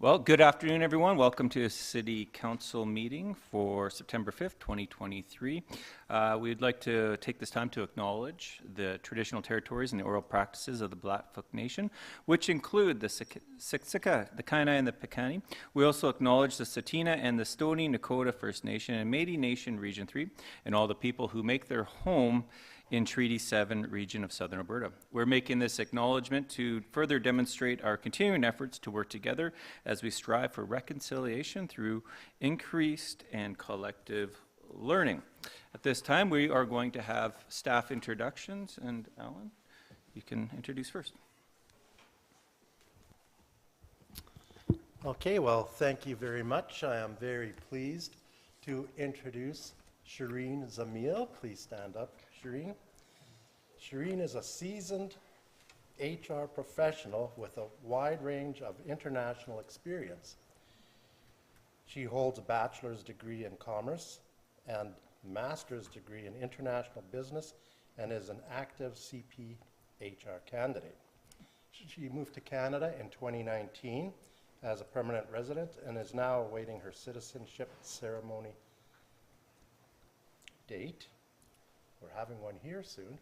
Well, good afternoon, everyone. Welcome to a City Council meeting for September 5th, 2023. We'd like to take this time to acknowledge the traditional territories and the oral practices of the Blackfoot Nation, which include the Siksika, the Kainai, and the Piikani. We also acknowledge the Tsuut'ina and the Stoney Nakoda First Nation and Métis Nation Region 3, and all the people who make their home in Treaty 7 region of Southern Alberta. We're making this acknowledgement to further demonstrate our continuing efforts to work together as we strive for reconciliation through increased and collective learning. At this time, we are going to have staff introductions, and Alan, you can introduce first. Okay, well, thank you very much. I am very pleased to introduce Shireen Zamil. Please stand up, Shireen. Shireen is a seasoned HR professional with a wide range of international experience. She holds a bachelor's degree in commerce and master's degree in international business and is an active CP HR candidate. She moved to Canada in 2019 as a permanent resident and is now awaiting her citizenship ceremony date. We're having one here soon.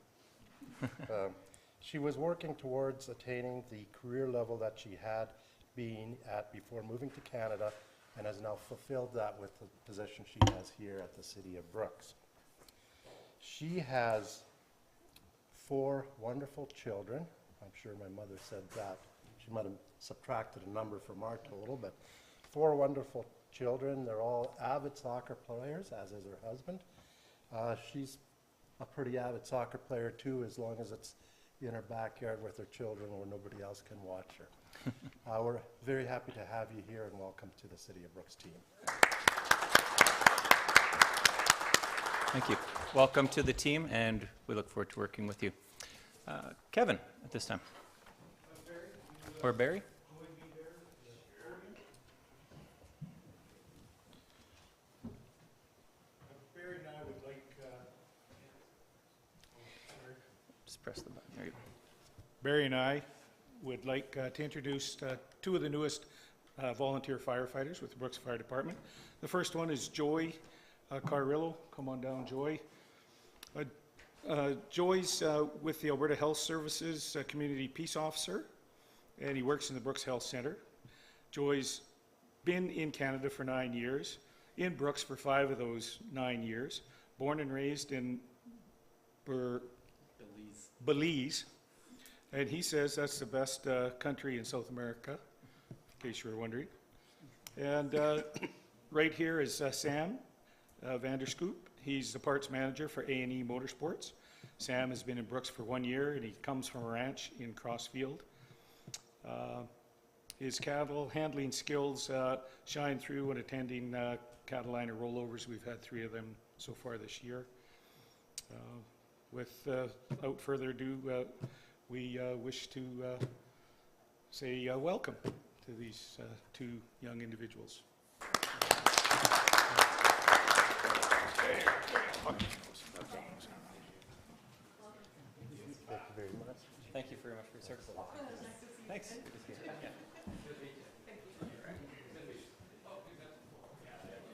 She was working towards attaining the career level that she had been at before moving to Canada and has now fulfilled that with the position she has here at the City of Brooks. She has 4 wonderful children. I'm sure my mother said that. She might have subtracted a number from our total, but 4 wonderful children. They're all avid soccer players, as is her husband. She's a pretty avid soccer player too, as long as it's in her backyard with her children where nobody else can watch her. We're very happy to have you here and welcome to the City of Brooks team. Thank you. Welcome to the team, and we look forward to working with you. Kevin, at this time. Or Barry? Press the button. There you go. Barry and I would like to introduce 2 of the newest volunteer firefighters with the Brooks Fire Department. The first one is Joy Carrillo. Come on down, Joy. Joy's with the Alberta Health Services Community Peace Officer, and he works in the Brooks Health Centre. Joy's been in Canada for 9 years, in Brooks for 5 of those 9 years, born and raised in Belize, and he says that's the best country in South America, in case you were wondering. And right here is Sam Vanderscoop. He's the parts manager for A&E Motorsports. Sam has been in Brooks for 1 year, and he comes from a ranch in Crossfield. His cattle handling skills shine through when attending Catalina rollovers. We've had 3 of them so far this year. Without further ado, we wish to say welcome to these 2 young individuals. Thank you very much. Thank you very much for your service. Thanks. Good to see you. Yeah.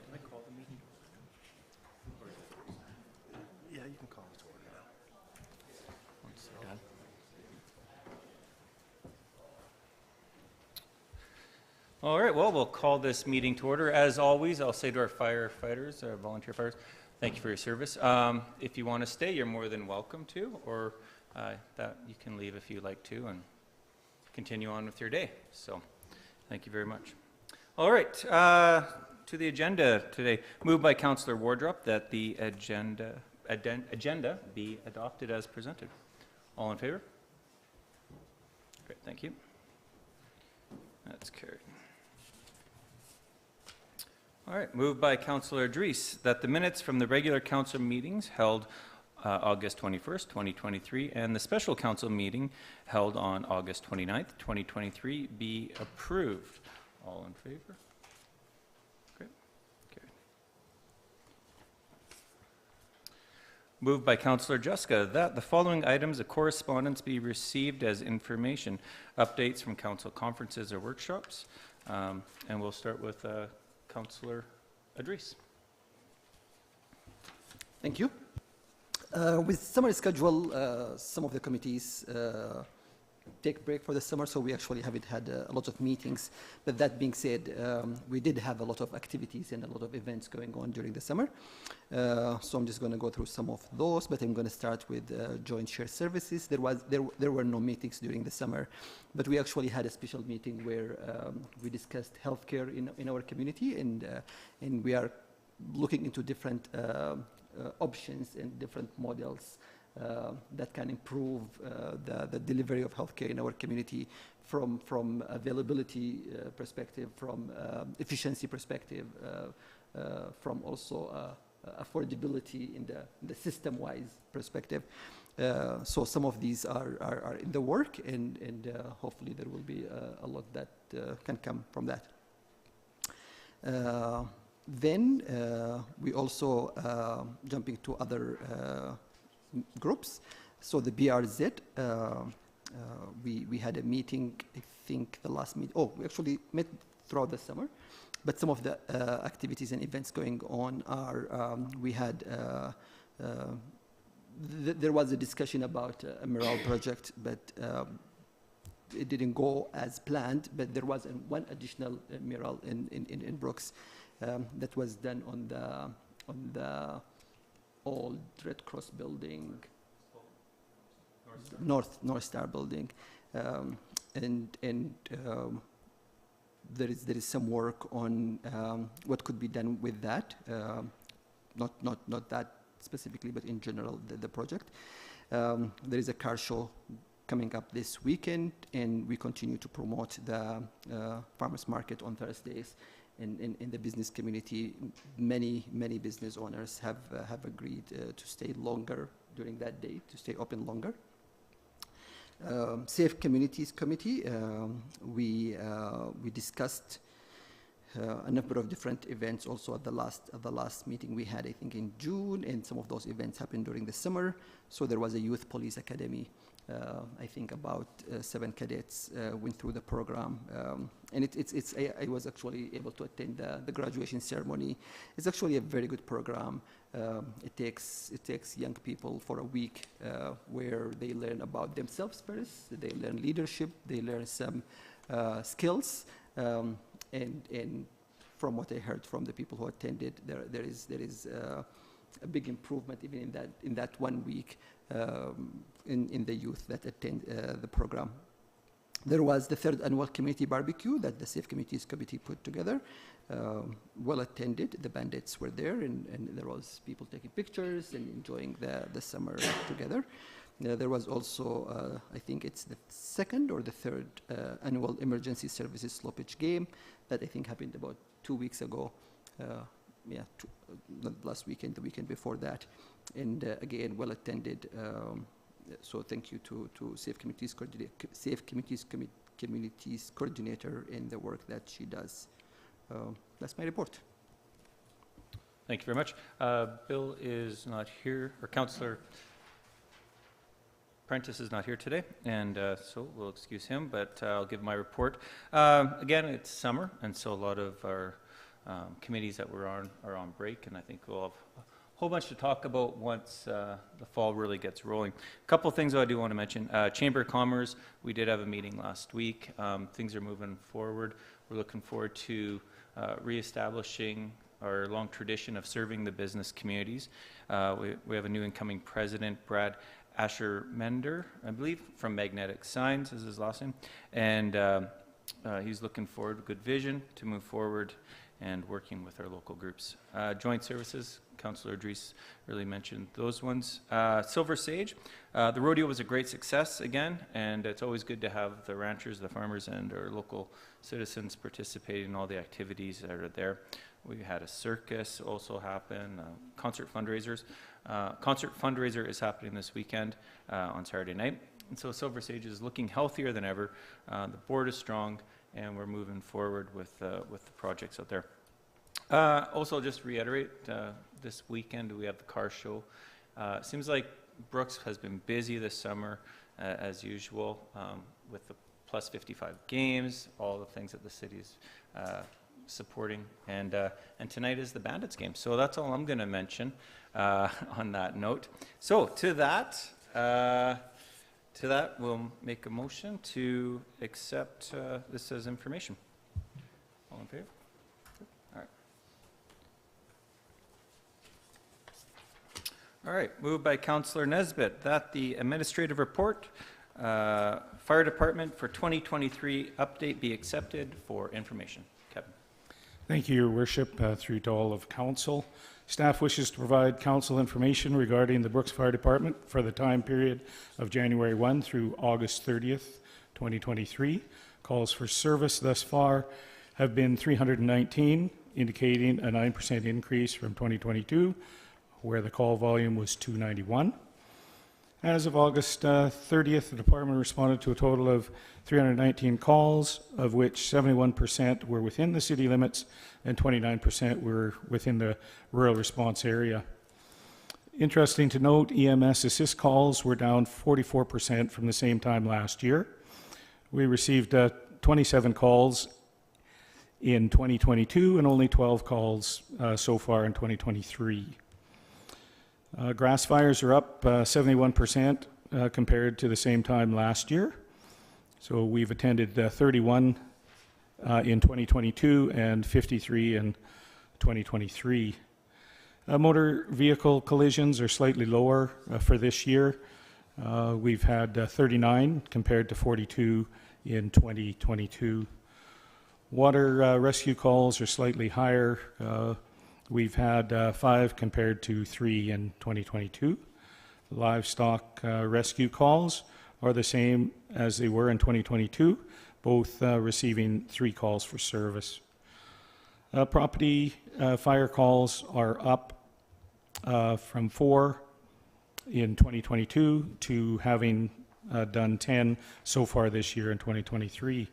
Can I call the meeting? Yeah, you can call it to order now. Once they're done. All right, well, we'll call this meeting to order. As always, I'll say to our firefighters, our volunteer fighters, thank you for your service. If you want to stay, you're more than welcome to, or that you can leave if you like to and continue on with your day. So, thank you very much. All right, to the agenda today. Moved by Councillor Wardrop that the agenda be adopted as presented. All in favor? Great, thank you. That's carried. All right, moved by Councillor Dries that the minutes from the regular council meetings held August 21st, 2023, and the special council meeting held on August 29th, 2023 be approved. All in favor? Great. Carried. Moved by Councillor Juska that the following items of correspondence be received as information. Updates from council conferences or workshops, And we'll start with Councillor Idriss. Thank you. With summer schedule, some of the committees take break for the summer, so we actually haven't had a lot of meetings. But that being said, we did have a lot of activities and a lot of events going on during the summer. So I'm just going to go through some of those, but I'm going to start with joint shared services. There were no meetings during the summer, but we actually had a special meeting where we discussed healthcare in our community, and we are looking into different options and different models that can improve the delivery of healthcare in our community from availability perspective, from efficiency perspective, from also affordability in the system-wise perspective. So some of these are in the work, and hopefully there will be a lot that can come from that. Then we also jumping to other groups. So the BRZ, we had a meeting, I think the last meeting, we actually met throughout the summer, but some of the activities and events going on are, we had, there was a discussion about a mural project, but it didn't go as planned, but there was one additional mural in Brooks that was done on the old Red Cross building, North Star building, and there is some work on what could be done with that, not that specifically, but in general the project. There is a car show coming up this weekend, and we continue to promote the farmers market on Thursdays. In the business community, many business owners have agreed to stay longer during that day, to stay open longer. Safe Communities Committee, we discussed a number of different events also at the last meeting we had, I think in June, and some of those events happened during the summer. So there was a youth police academy. I think about 7 cadets went through the program, and I was actually able to attend the graduation ceremony. It's actually a very good program. It takes young people for a week where they learn about themselves first. They learn leadership. They learn some skills, and from what I heard from the people who attended, there is a big improvement even in that 1 week in the youth that attend the program. There was the 3rd annual community barbecue that the Safe Communities Committee put together. Well attended. The bandits were there, and there was people taking pictures and enjoying the summer together. There was also, I think it's the 2nd or the 3rd annual emergency services slow pitch game that I think happened about 2 weeks ago. Not last weekend, the weekend before that, and again well attended. So thank you to Safe Communities Communities Coordinator in the work that she does. That's my report. Thank you very much. Bill is not here, or Councillor Prentice is not here today, and so we'll excuse him, but I'll give my report. Again, it's summer, and so a lot of our committees that we're on are on break, and I think we'll have a whole bunch to talk about once the fall really gets rolling. A couple of things I do want to mention. Chamber of Commerce, we did have a meeting last week. Things are moving forward. We're looking forward to reestablishing our long tradition of serving the business communities. We have a new incoming president, Brad Asher-Mender, I believe, from Magnetic Signs is his last name, and he's looking forward with good vision to move forward and working with our local groups. Joint services, Councillor Idriss really mentioned those ones. Silver Sage, the rodeo was a great success again, and it's always good to have the ranchers, the farmers, and our local citizens participate in all the activities that are there. We had a circus also happen, concert fundraisers. Concert fundraiser is happening this weekend on Saturday night. And so Silver Sage is looking healthier than ever. The board is strong, and we're moving forward with the projects out there. Also, just reiterate, this weekend we have the car show. It seems like Brooks has been busy this summer, as usual, with the plus 55 games, all the things that the city's supporting. And tonight is the Bandits game. So that's all I'm going to mention on that note. So to that, we'll make a motion to accept this as information. All in favor? All right. All right, moved by Councillor Nesbitt that the administrative report, Fire Department for 2023 update be accepted for information. Kevin. Thank you, Your Worship, through to all of Council. Staff wishes to provide Council information regarding the Brooks Fire Department for the time period of January 1 through August 30th, 2023. Calls for service thus far have been 319, indicating a 9% increase from 2022, where the call volume was 291. As of August 30th, the department responded to a total of 319 calls, of which 71% were within the city limits and 29% were within the rural response area. Interesting to note, EMS assist calls were down 44% from the same time last year. We received 27 calls in 2022 and only 12 calls so far in 2023. Grass fires are up 71% compared to the same time last year. So we've attended 31 in 2022 and 53 in 2023. Motor vehicle collisions are slightly lower for this year. We've had 39 compared to 42 in 2022. Water rescue calls are slightly higher. We've had 5 compared to 3 in 2022. Livestock rescue calls are the same as they were in 2022, both receiving 3 calls for service. Property fire calls are up from 4 in 2022 to having done 10 so far this year in 2023.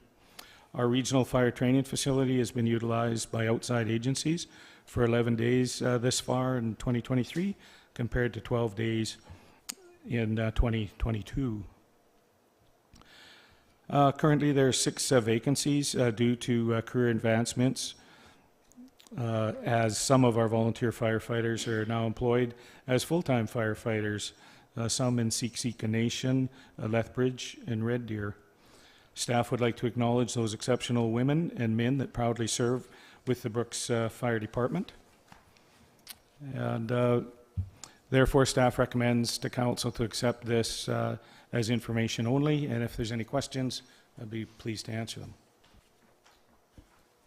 Our regional fire training facility has been utilized by outside agencies for 11 days this far in 2023, compared to 12 days in 2022. Currently, there are 6 vacancies due to career advancements, as some of our volunteer firefighters are now employed as full-time firefighters, some in Siksika Nation, Lethbridge, and Red Deer. Staff would like to acknowledge those exceptional women and men that proudly serve with the Brooks Fire Department. And therefore, staff recommends to Council to accept this as information only, and if there's any questions, I'd be pleased to answer them.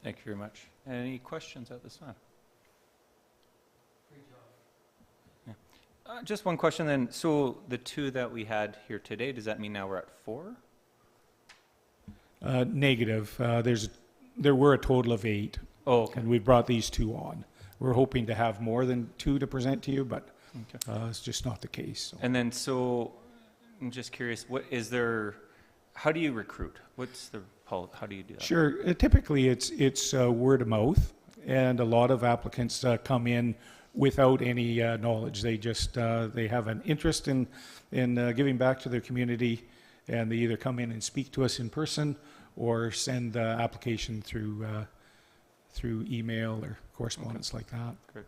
Thank you very much. Any questions at this time? Yeah. Just one question then. So the 2 that we had here today, does that mean now we're at 4? Negative. There were a total of 8. Oh, okay. And we brought these 2 on. We're hoping to have more than 2 to present to you, but it's just not the case. So. And then, so I'm just curious, how do you recruit? How do you do that? Sure. Typically, it's word of mouth, and a lot of applicants come in without any knowledge. They just they have an interest in giving back to their community, and they either come in and speak to us in person or send the application through email or correspondence like that. Great.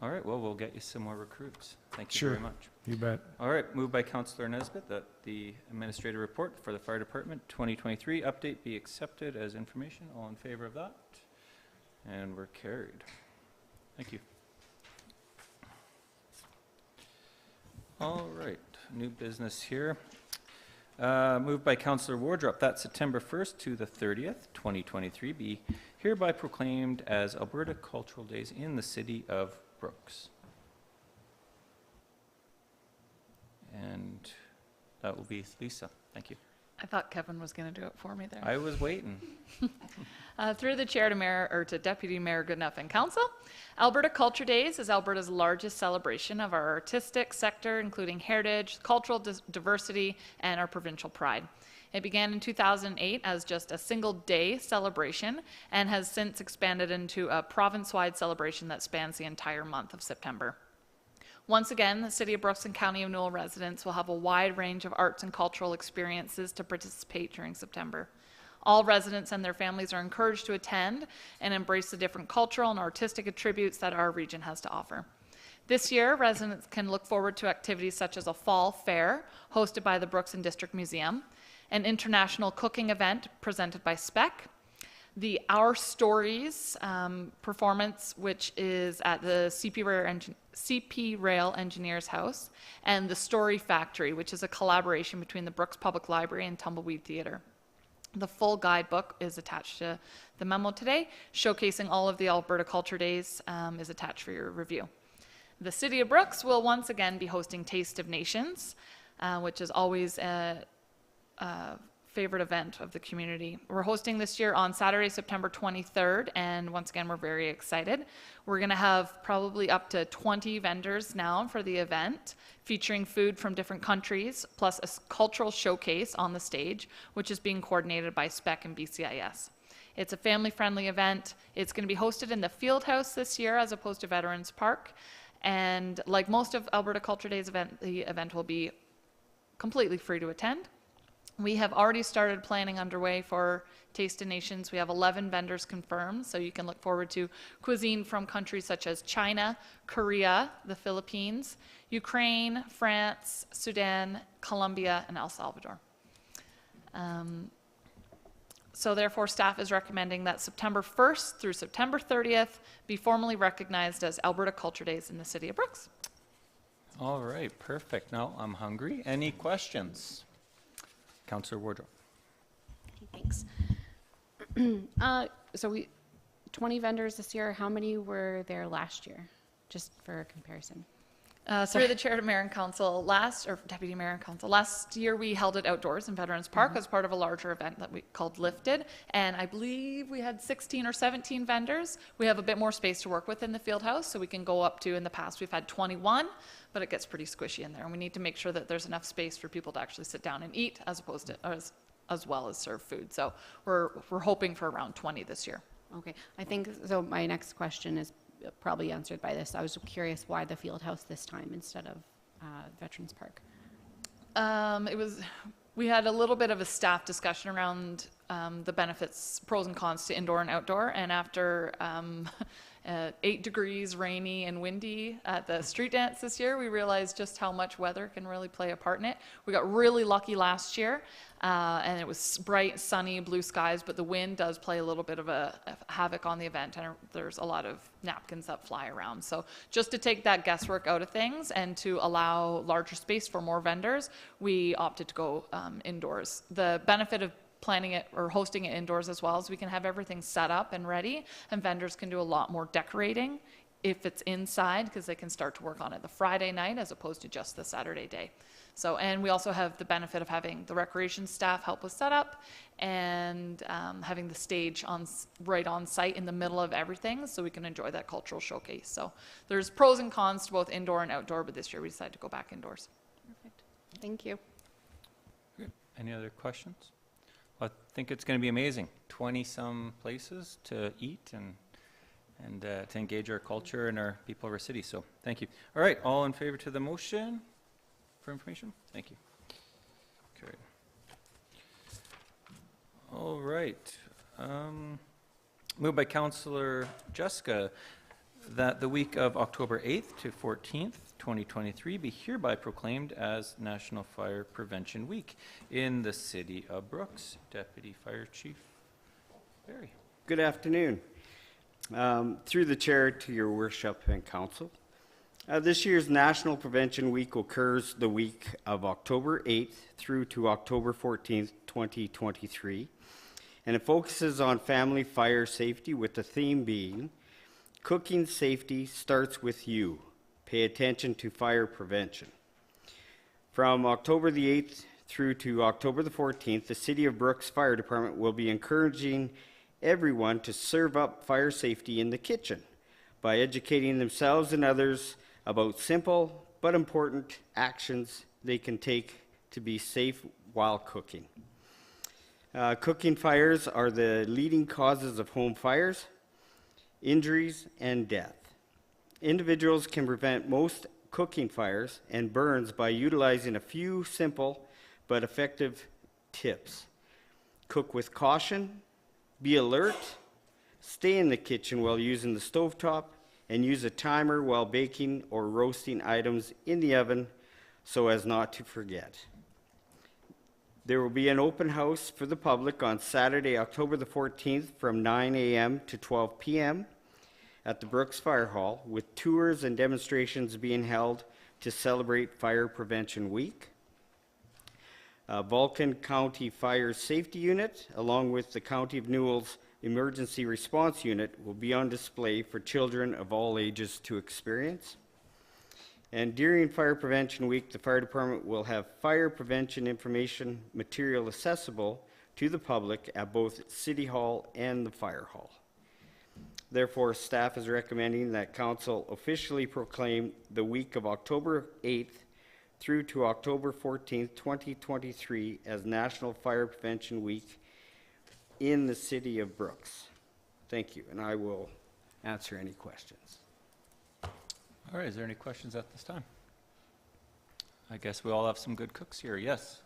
All right, well, we'll get you some more recruits. Thank you Sure. very much. You bet. All right, moved by Councillor Nesbitt that the administrative report for the Fire Department 2023 update be accepted as information. All in favor of that? And we're carried. Thank you. All right, new business here. Moved by Councillor Wardrop that September 1st to the 30th, 2023 be hereby proclaimed as Alberta Cultural Days in the City of Brooks. And that will be Lisa. Thank you. I thought Kevin was going to do it for me there. I was waiting. Through the chair to Mayor, or to Deputy Mayor Goodenough and Council, Alberta Culture Days is Alberta's largest celebration of our artistic sector, including heritage, cultural diversity, and our provincial pride. It began in 2008 as just a single-day celebration and has since expanded into a province-wide celebration that spans the entire month of September. Once again, the City of Brooks and County of Newell residents will have a wide range of arts and cultural experiences to participate during September. All residents and their families are encouraged to attend and embrace the different cultural and artistic attributes that our region has to offer. This year, residents can look forward to activities such as a fall fair hosted by the Brooks and District Museum, an international cooking event presented by SPEC, the Our Stories performance, which is at the CP Rail Engineers House, and the Story Factory, which is a collaboration between the Brooks Public Library and Tumbleweed Theatre. The full guidebook is attached to the memo today, showcasing all of the Alberta Culture Days is attached for your review. The City of Brooks will once again be hosting Taste of Nations, which is always a favorite event of the community. We're hosting this year on Saturday, September 23rd, and once again, we're very excited. We're going to have probably up to 20 vendors now for the event, featuring food from different countries, plus a cultural showcase on the stage, which is being coordinated by SPEC and BCIS. It's a family-friendly event. It's going to be hosted in the Field House this year as opposed to Veterans Park. And like most of Alberta Culture Days event, the event will be completely free to attend. We have already started planning underway for Taste of Nations. We have 11 vendors confirmed, so you can look forward to cuisine from countries such as China, Korea, the Philippines, Ukraine, France, Sudan, Colombia, and El Salvador. So therefore, staff is recommending that September 1st through September 30th be formally recognized as Alberta Culture Days in the City of Brooks. All right, perfect. Now I'm hungry. Any questions? Councillor Wardrobe. Thanks. So 20 vendors this year. How many were there last year? Just for comparison. Through the chair to mayor and council, deputy mayor and council, last year we held it outdoors in Veterans Park as part of a larger event that we called Lifted, and I believe we had 16 or 17 vendors. We have a bit more space to work with in the field house, so we can go up to, in the past we've had 21, but it gets pretty squishy in there, and we need to make sure that there's enough space for people to actually sit down and eat as opposed to as well as serve food. So we're hoping for around 20 this year. Okay, I think so. My next question is probably answered by this. I was curious why the field house this time instead of Veterans Park. We had a little bit of a staff discussion around the benefits, pros and cons to indoor and outdoor, and after 8 degrees, rainy and windy at the street dance this year, we realized just how much weather can really play a part in it. We got really lucky last year, and it was bright, sunny, blue skies, but the wind does play a little bit of a havoc on the event, and there's a lot of napkins that fly around. So just to take that guesswork out of things and to allow larger space for more vendors, we opted to go indoors. The benefit of planning it or hosting it indoors as well as we can have everything set up and ready, and vendors can do a lot more decorating if it's inside, because they can start to work on it the Friday night as opposed to just the Saturday day. So, and we also have the benefit of having the recreation staff help with setup and having the stage right on site in the middle of everything, so we can enjoy that cultural showcase. So there's pros and cons to both indoor and outdoor, but this year we decided to go back indoors. Perfect. Thank you. Any other questions? I think it's going to be amazing. 20-some places to eat and to engage our culture and our people of our city. So thank you. All right, all in favor to the motion for information? Thank you. Okay. All right. Moved by Councillor Jessica that the week of October 8th to 14th, 2023 be hereby proclaimed as National Fire Prevention Week in the City of Brooks. Deputy Fire Chief Barry. Good afternoon. Through the chair to your worship and council. This year's National Prevention Week occurs the week of October 8th through to October 14th, 2023, and it focuses on family fire safety with the theme being Cooking Safety Starts With You. Pay attention to fire prevention. From October the 8th through to October the 14th, the City of Brooks Fire Department will be encouraging everyone to serve up fire safety in the kitchen by educating themselves and others about simple but important actions they can take to be safe while cooking. Cooking fires are the leading causes of home fires, injuries, and death. Individuals can prevent most cooking fires and burns by utilizing a few simple but effective tips. Cook with caution, be alert, stay in the kitchen while using the stovetop, and use a timer while baking or roasting items in the oven so as not to forget. There will be an open house for the public on Saturday, October the 14th from 9 a.m. to 12 p.m. at the Brooks Fire Hall, with tours and demonstrations being held to celebrate Fire Prevention Week. Vulcan County Fire Safety Unit, along with the County of Newell's Emergency Response Unit, will be on display for children of all ages to experience. And during Fire Prevention Week, the fire department will have fire prevention information material accessible to the public at both City Hall and the Fire Hall. Therefore, staff is recommending that council officially proclaim the week of October 8th through to October 14th, 2023 as National Fire Prevention Week in the city of Brooks. Thank you, and I will answer any questions. All right, is there any questions at this time? I guess we all have some good cooks here. Yes,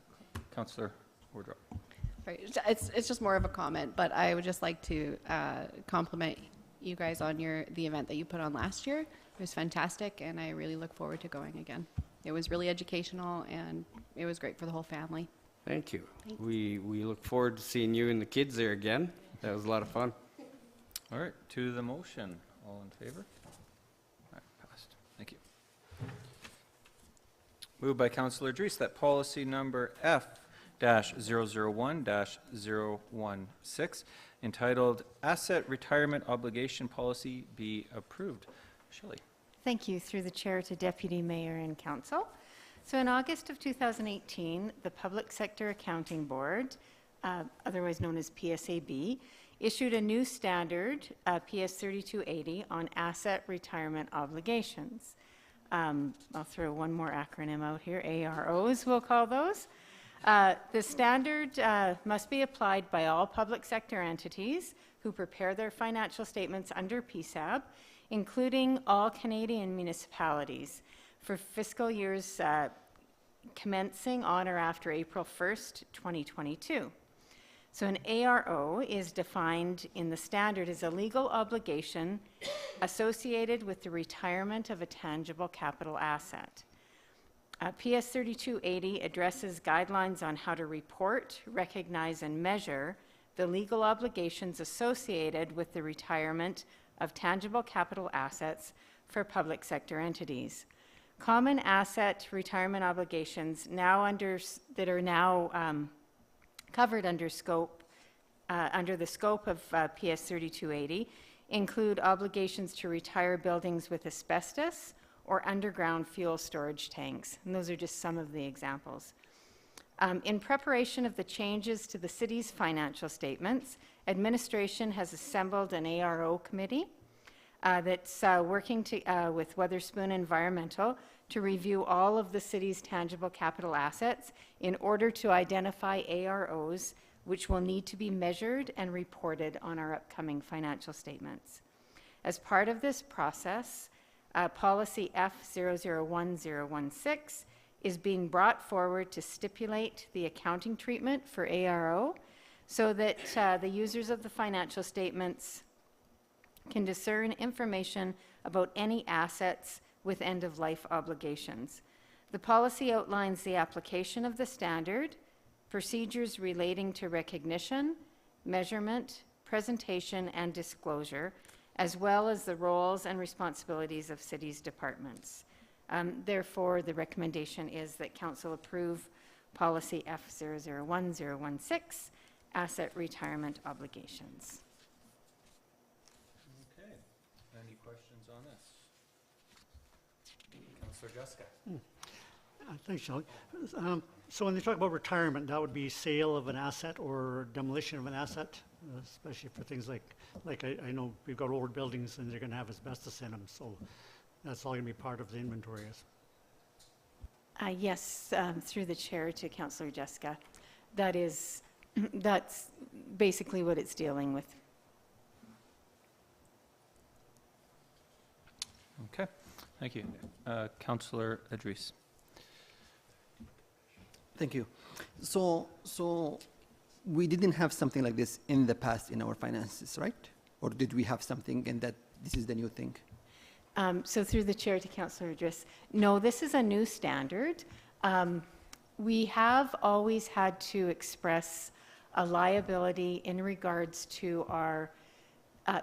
Councillor Wardrop. Right, it's just more of a comment, but I would just like to compliment you guys on the event that you put on last year. It was fantastic, and I really look forward to going again. It was really educational, and it was great for the whole family. Thank you. We look forward to seeing you and the kids there again. That was a lot of fun. All right, to the motion. All in favor? All right, passed. Thank you. Moved by Councillor Dries that policy number F-001-016, entitled Asset Retirement Obligation Policy, be approved. Shelley. Thank you. Through the chair to Deputy Mayor and Council. So in August of 2018, the Public Sector Accounting Board, otherwise known as PSAB, issued a new standard, PS 3280, on asset retirement obligations. I'll throw one more acronym out here, AROs we'll call those. The standard must be applied by all public sector entities who prepare their financial statements under PSAB, including all Canadian municipalities, for fiscal years commencing on or after April 1st, 2022. So an ARO is defined in the standard as a legal obligation associated with the retirement of a tangible capital asset. PS 3280 addresses guidelines on how to report, recognize, and measure the legal obligations associated with the retirement of tangible capital assets for public sector entities. Common asset retirement obligations that are now covered under the scope of PS 3280 include obligations to retire buildings with asbestos or underground fuel storage tanks. And those are just some of the examples. In preparation of the changes to the city's financial statements, administration has assembled an ARO committee that's working with Weatherspoon Environmental to review all of the city's tangible capital assets in order to identify AROs which will need to be measured and reported on our upcoming financial statements. As part of this process, policy F-001-016 is being brought forward to stipulate the accounting treatment for ARO so that the users of the financial statements can discern information about any assets with end-of-life obligations. The policy outlines the application of the standard, procedures relating to recognition, measurement, presentation, and disclosure, as well as the roles and responsibilities of cities' departments. Therefore, the recommendation is that Council approve policy F-001-016, asset retirement obligations. Okay. Any questions on this? Councillor Jessica. Thanks, Shelley. So when they talk about retirement, that would be sale of an asset or demolition of an asset, especially for things like I know we've got old buildings and they're going to have asbestos in them, so that's all going to be part of the inventory. Yes, through the chair to Councillor Jessica. That's basically what it's dealing with. Okay, thank you. Councillor Dries. Thank you. So we didn't have something like this in the past in our finances, right? Or did we have something and that this is the new thing? So through the chair to Councillor Idris, no, this is a new standard. We have always had to express a liability in regards to our,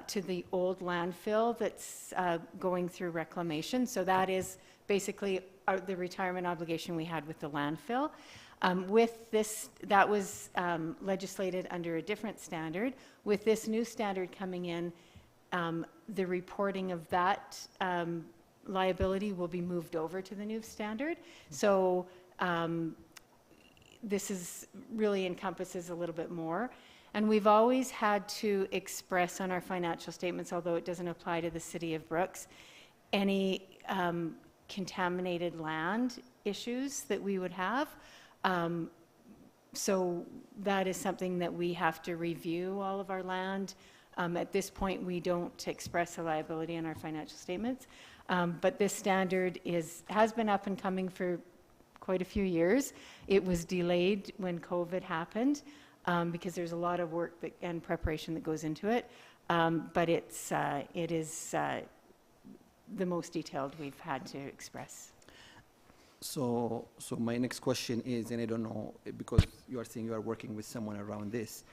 to the old landfill that's going through reclamation. So that is basically the retirement obligation we had with the landfill. With this, that was legislated under a different standard. With this new standard coming in, the reporting of that liability will be moved over to the new standard. So this is really encompasses a little bit more. And we've always had to express on our financial statements, although it doesn't apply to the city of Brooks, any contaminated land issues that we would have. So that is something that we have to review all of our land. At this point, we don't express a liability in our financial statements. But this standard has been up and coming for quite a few years. It was delayed when COVID happened because there's a lot of work and preparation that goes into it. But it is the most detailed we've had to express. So my next question is, and I don't know, because you are saying you are working with someone around this,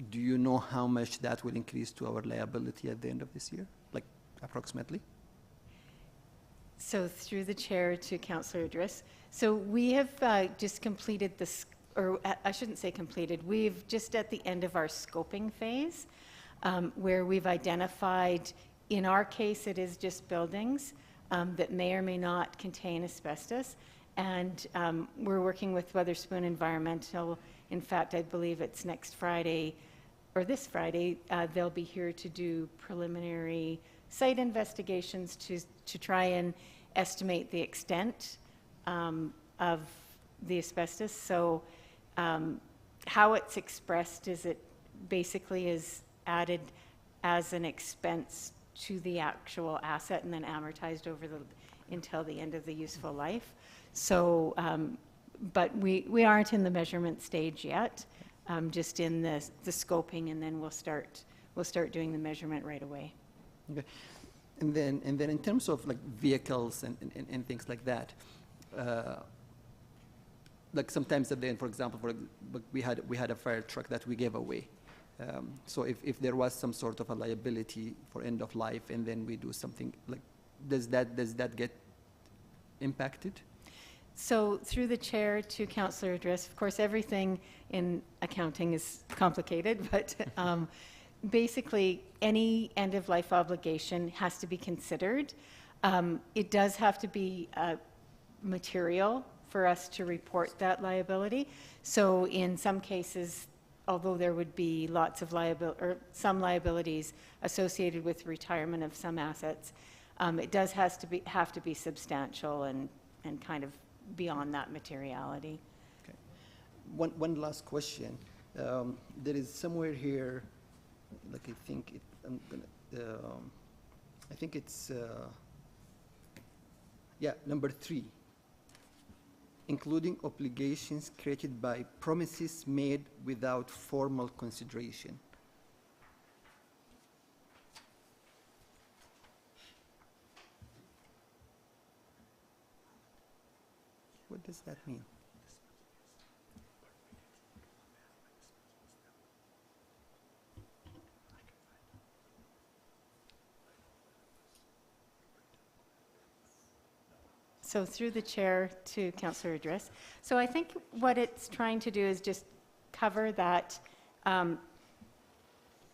do you know how much that will increase to our liability at the end of this year, like approximately? So through the chair to Councillor Idris. So we have just completed this, or I shouldn't say completed, we've just at the end of our scoping phase, where we've identified, in our case, it is just buildings that may or may not contain asbestos. And we're working with Weatherspoon Environmental. In fact, I believe it's next Friday, or this Friday, they'll be here to do preliminary site investigations to try and estimate the extent of the asbestos. So how it's expressed is it basically is added as an expense to the actual asset and then amortized over until the end of the useful life. So, but we aren't in the measurement stage yet, just in the scoping, and then we'll start doing the measurement right away. Okay. And then in terms of like vehicles and things like that, like sometimes at the end, for example, we had a fire truck that we gave away. So if there was some sort of a liability for end of life, and then we do something like, does that get impacted? So through the chair to Councillor Idris, of course, everything in accounting is complicated, but basically any end-of-life obligation has to be considered. It does have to be material for us to report that liability. So in some cases, although there would be lots of some liabilities associated with retirement of some assets, it does have to be substantial and kind of beyond that materiality. Okay. One last question. There is somewhere here, like I think it's number 3. Including obligations created by promises made without formal consideration. What does that mean? So through the chair to Councillor Idris. So I think what it's trying to do is just cover that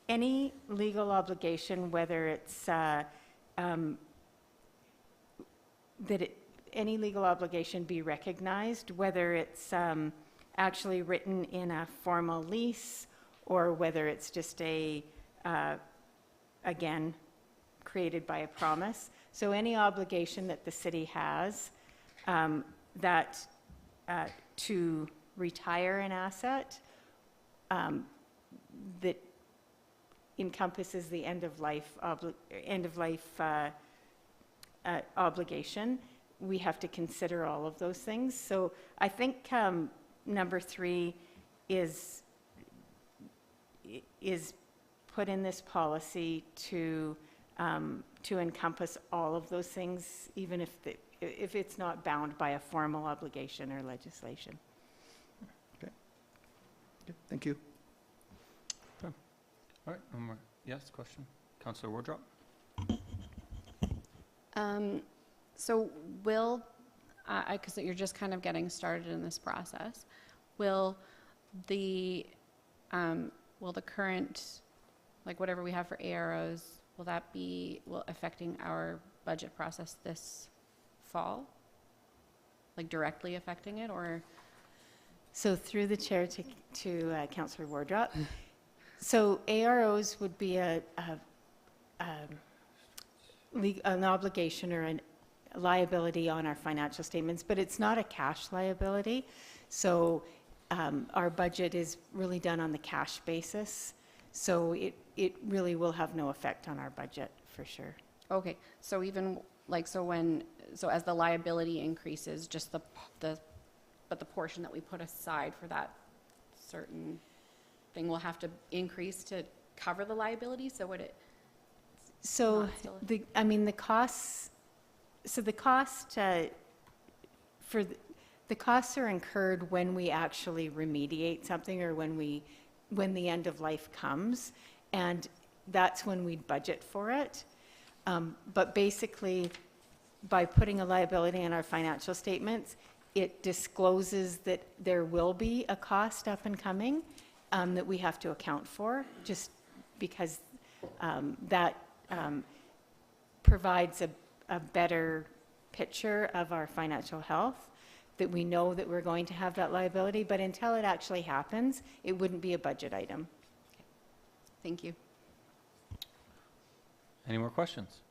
any legal obligation, whether it's any legal obligation be recognized, whether it's actually written in a formal lease or whether it's just again, created by a promise. So any obligation that the city has to retire an asset that encompasses the end-of-life obligation, we have to consider all of those things. So I think number 3 is is put in this policy to encompass all of those things, even if it's not bound by a formal obligation or legislation. Okay, thank you. All right, one more. Yes, question? Councillor Wardrop? So will, because you're just kind of getting started in this process, will the current, like whatever we have for AROs, will that be affecting our budget process this fall? Like directly affecting it, or? So through the chair to Councillor Wardrop. So AROs would be an obligation or a liability on our financial statements, but it's not a cash liability. So our budget is really done on the cash basis. So it really will have no effect on our budget, for sure. Okay, so even like, so as the liability increases, just the portion that we put aside for that certain thing will have to increase to cover the liability, so would it? So Not still- the costs, so the costs are incurred when we actually remediate something or when the end of life comes, and that's when we budget for it. But basically, by putting a liability in our financial statements, it discloses that there will be a cost up and coming that we have to account for, just because that provides a better picture of our financial health, that we know that we're going to have that liability, but until it actually happens, it wouldn't be a budget item. Thank you. Any more questions?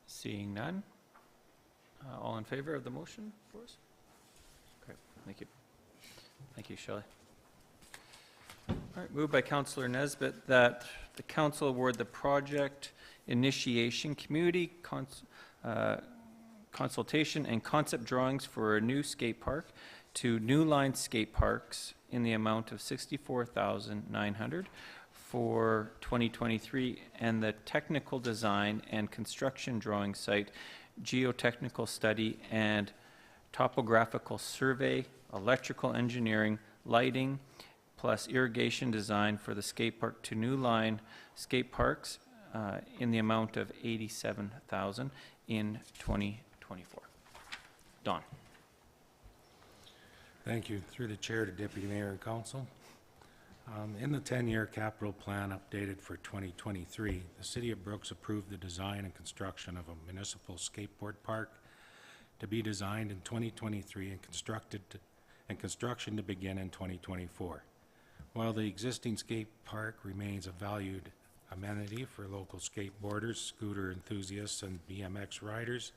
Seeing none. All in favor of the motion for us? Great, thank you. Thank you, Shelley. All right, moved by Councillor Nesbitt that the council award the project initiation, community consultation and concept drawings for a new skate park to New Line Skate Parks in the amount of $64,900 for 2023, and the technical design and construction drawing site, geotechnical study and topographical survey, electrical engineering, lighting, plus irrigation design for the skate park to New Line Skate Parks in the amount of $87,000 in 2024. Don. Thank you. Through the chair to Deputy Mayor and Council. In the 10-year capital plan updated for 2023, the City of Brooks approved the design and construction of a municipal skateboard park to be designed in 2023 and construction to begin in 2024. While the existing skate park remains a valued amenity for local skateboarders, scooter enthusiasts, and BMX riders,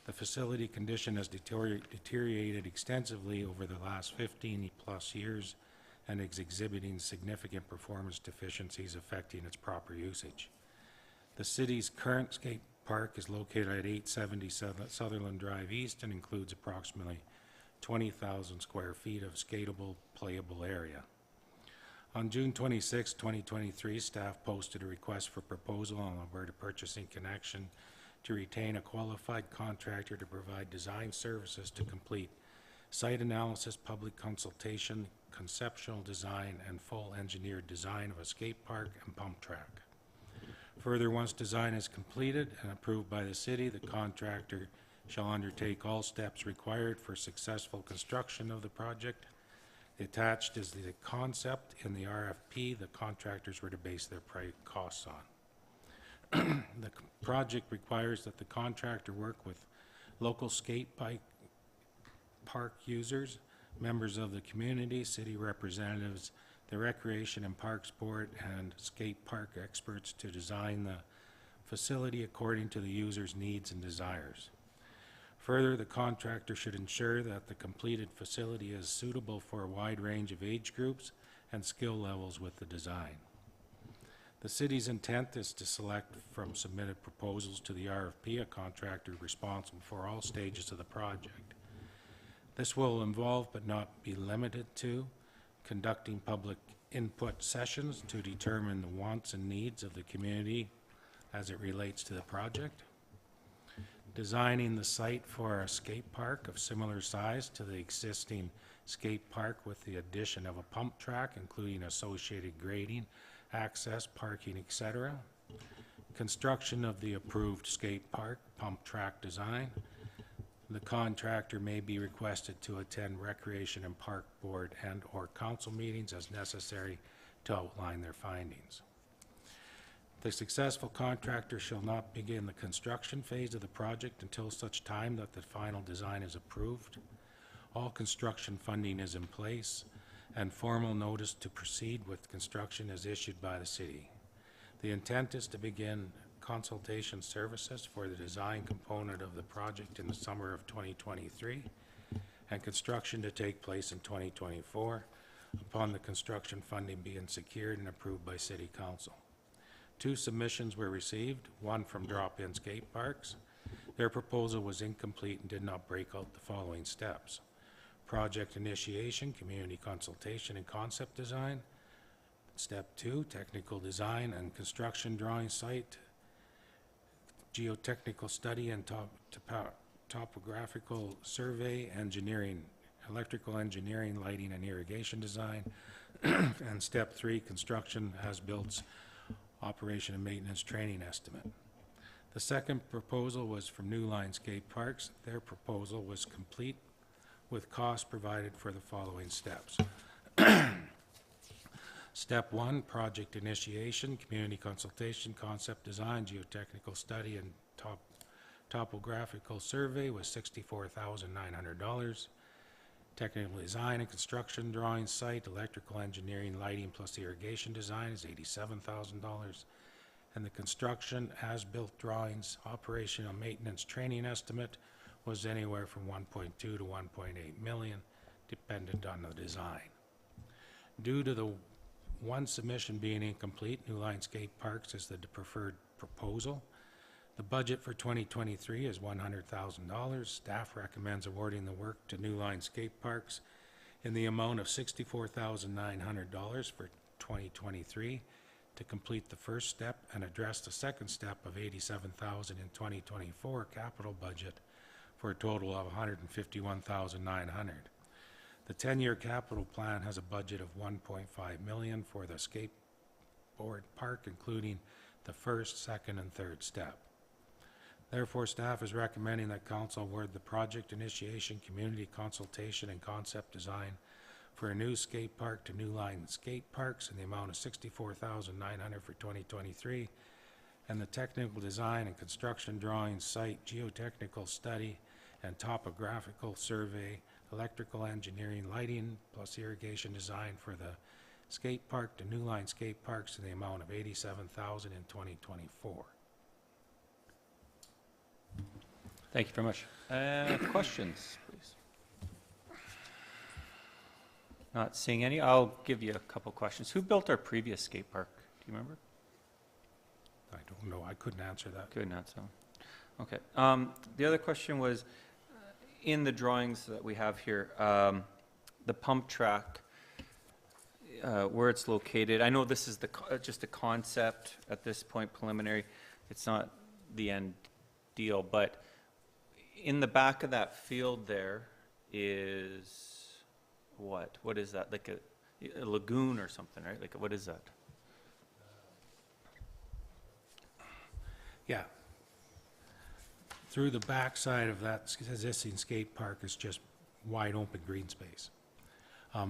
the facility condition has deteriorated extensively over the last 15+ years and is exhibiting significant performance deficiencies affecting its proper usage. The city's current skate park is located at 877 Sutherland Drive East and includes approximately 20,000 square feet of skatable, playable area. On June 26, 2023, staff posted a request for proposal on Alberta Purchasing Connection to retain a qualified contractor to provide design services to complete site analysis, public consultation, conceptual design, and full engineered design of a skate park and pump track. Further, once design is completed and approved by the city, the contractor shall undertake all steps required for successful construction of the project. Attached is the concept in the RFP the contractors were to base their costs on. The project requires that the contractor work with local skate bike park users, members of the community, city representatives, the Recreation and Parks Board, and skate park experts to design the facility according to the user's needs and desires. Further, the contractor should ensure that the completed facility is suitable for a wide range of age groups and skill levels with the design. The city's intent is to select from submitted proposals to the RFP a contractor responsible for all stages of the project. This will involve, but not be limited to, conducting public input sessions to determine the wants and needs of the community as it relates to the project. Designing the site for a skate park of similar size to the existing skate park with the addition of a pump track, including associated grading, access, parking, etc. Construction of the approved skate park pump track design. The contractor may be requested to attend Recreation and Park Board and/or council meetings as necessary to outline their findings. The successful contractor shall not begin the construction phase of the project until such time that the final design is approved. All construction funding is in place, and formal notice to proceed with construction is issued by the city. The intent is to begin consultation services for the design component of the project in the summer of 2023, and construction to take place in 2024, upon the construction funding being secured and approved by City Council. 2 submissions were received, one from Drop-In Skate Parks. Their proposal was incomplete and did not break out the following steps: project initiation, community consultation, and concept design. Step 2, technical design and construction drawing site, geotechnical study and topographical survey, engineering, electrical engineering, lighting and irrigation design. And step 3, construction as-built, operation and maintenance training estimate. The second proposal was from New Line Skate Parks. Their proposal was complete with costs provided for the following steps. Step 1, project initiation, community consultation, concept design, geotechnical study, and topographical survey was $64,900. Technical design and construction drawing site, electrical engineering, lighting plus irrigation design is $87,000. And the construction as-built drawings, operational maintenance training estimate was anywhere from 1.2 to 1.8 million, dependent on the design. Due to the one submission being incomplete, New Line Skate Parks is the preferred proposal. The budget for 2023 is $100,000. Staff recommends awarding the work to New Line Skate Parks in the amount of $64,900 for 2023 to complete the first step and address the second step of $87,000 in 2024 capital budget for a total of $151,900. The 10-year capital plan has a budget of $1.5 million for the skateboard park, including the first, second, and third step. Therefore, staff is recommending that council award the project initiation, community consultation, and concept design for a new skate park to New Line Skate Parks in the amount of $64,900 for 2023, and the technical design and construction drawing, site geotechnical study, and topographical survey, electrical engineering, lighting, plus irrigation design for the skate park to New Line Skate Parks in the amount of $87,000 in 2024. Thank you very much. Questions, please? Not seeing any. I'll give you a couple questions. Who built our previous skate park? Do you remember? I don't know, I couldn't answer that. Good answer. Okay. The other question was, in the drawings that we have here, the pump track, where it's located. I know this is just a concept at this point, preliminary. It's not the end deal, but in the back of that field there is what? What is that? Like a lagoon or something, right? Like, what is that? Yeah. Through the backside of that existing skate park is just wide open green space.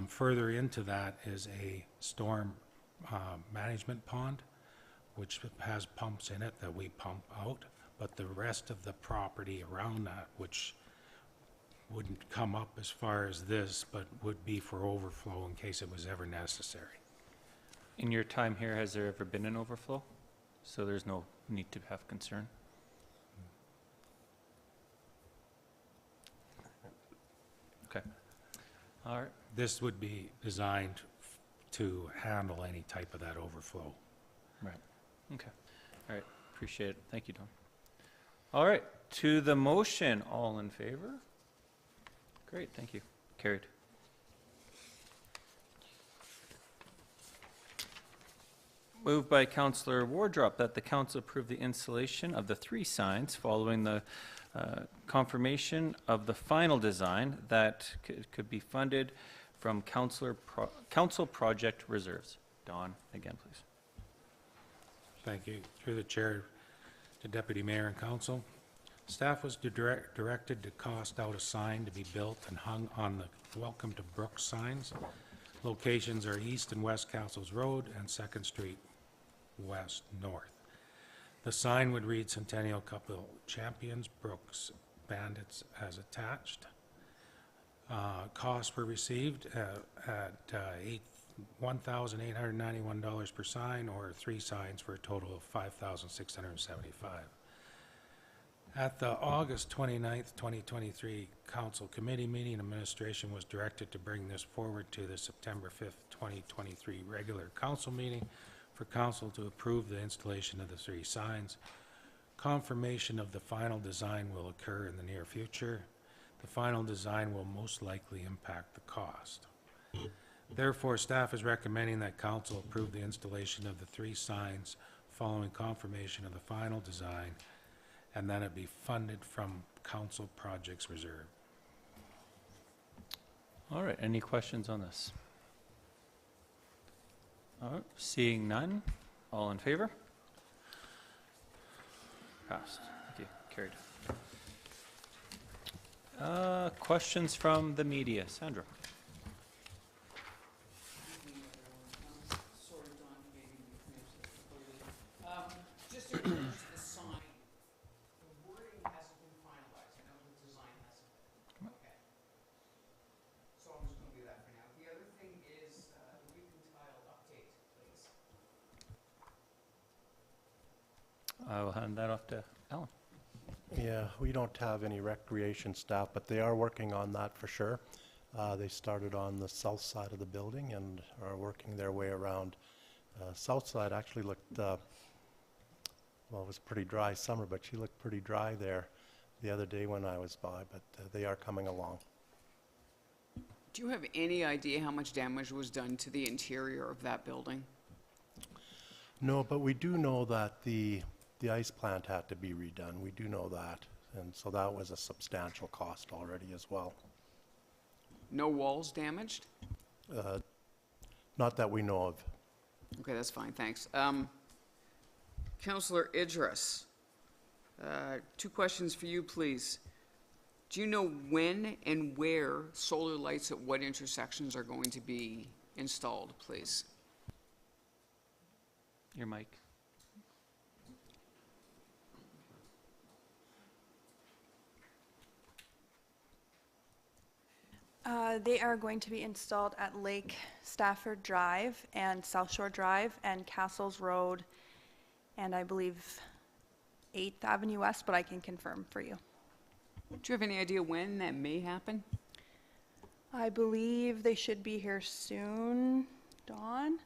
Further into that is a storm management pond, which has pumps in it that we pump out, but the rest of the property around that, which wouldn't come up as far as this, but would be for overflow in case it was ever necessary. In your time here, has there ever been an overflow? So there's no need to have concern? Okay. All right. This would be designed to handle any type of that overflow. Right. Okay. All right. Appreciate it. Thank you, Don. All right. To the motion, all in favor? Great. Thank you. Carried. Moved by Councillor Wardrop that the council approve the installation of the 3 signs following the confirmation of the final design that could be funded from council project reserves. Don, again, please. Thank you. Through the chair to Deputy Mayor and Council. Staff was directed to cost out a sign to be built and hung on the Welcome to Brooks signs. Locations are East and West Castles Road and 2nd Street West North. The sign would read Centennial Couple Champions, Brooks Bandits as attached. Costs were received at $1,891 per sign, or 3 signs for a total of $5,675. At the August 29th, 2023 Council Committee meeting, administration was directed to bring this forward to the September 5th, 2023 regular council meeting for council to approve the installation of the 3 signs. Confirmation of the final design will occur in the near future. The final design will most likely impact the cost. Therefore, staff is recommending that council approve the installation of the 3 signs following confirmation of the final design, and then it be funded from council projects reserve. All right, any questions on this? All right, seeing none, all in favor? Passed. Thank you. Carried. Questions from the media? Sandra? Just in terms of the sign, the wording hasn't been finalized. I know the design hasn't been. Okay. So I'm just going to do that for now. The other thing is the weekly tile update, please. I will hand that off to Alan. Yeah, we don't have any recreation staff, but they are working on that for sure. They started on the south side of the building and are working their way around. South side actually looked, well, it was a pretty dry summer, but she looked pretty dry there the other day when I was by, but they are coming along. Do you have any idea how much damage was done to the interior of that building? No, but we do know that the ice plant had to be redone. We do know that. And so that was a substantial cost already as well. No walls damaged? Not that we know of. Okay, that's fine, thanks. Councillor Idris, 2 questions for you, please. Do you know when and where solar lights at what intersections are going to be installed, please? Your mic. They are going to be installed at Lake Stafford Drive and South Shore Drive and Castles Road, and I believe 8th Avenue West, but I can confirm for you. Do you have any idea when that may happen? I believe they should be here soon. Dawn?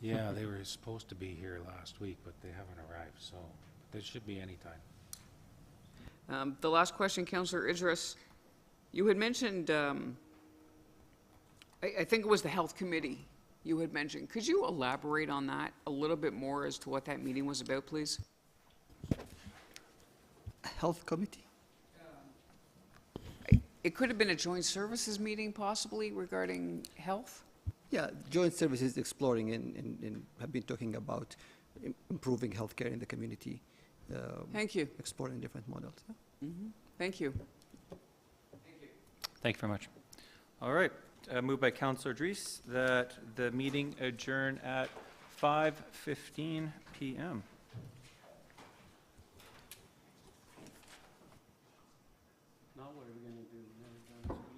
Yeah, they were supposed to be here last week, but they haven't arrived, so they should be anytime. The last question, Councillor Idris, you had mentioned, I think it was the Health Committee you had mentioned. Could you elaborate on that a little bit more as to what that meeting was about, please? Health Committee? It could have been a joint services meeting possibly regarding health? Yeah, Joint Services exploring and have been talking about improving healthcare in the community. Thank you. Exploring different models. Yeah. Thank you. Thank you very much. All right, moved by Councillor Idris that the meeting adjourn at 5:15 p.m.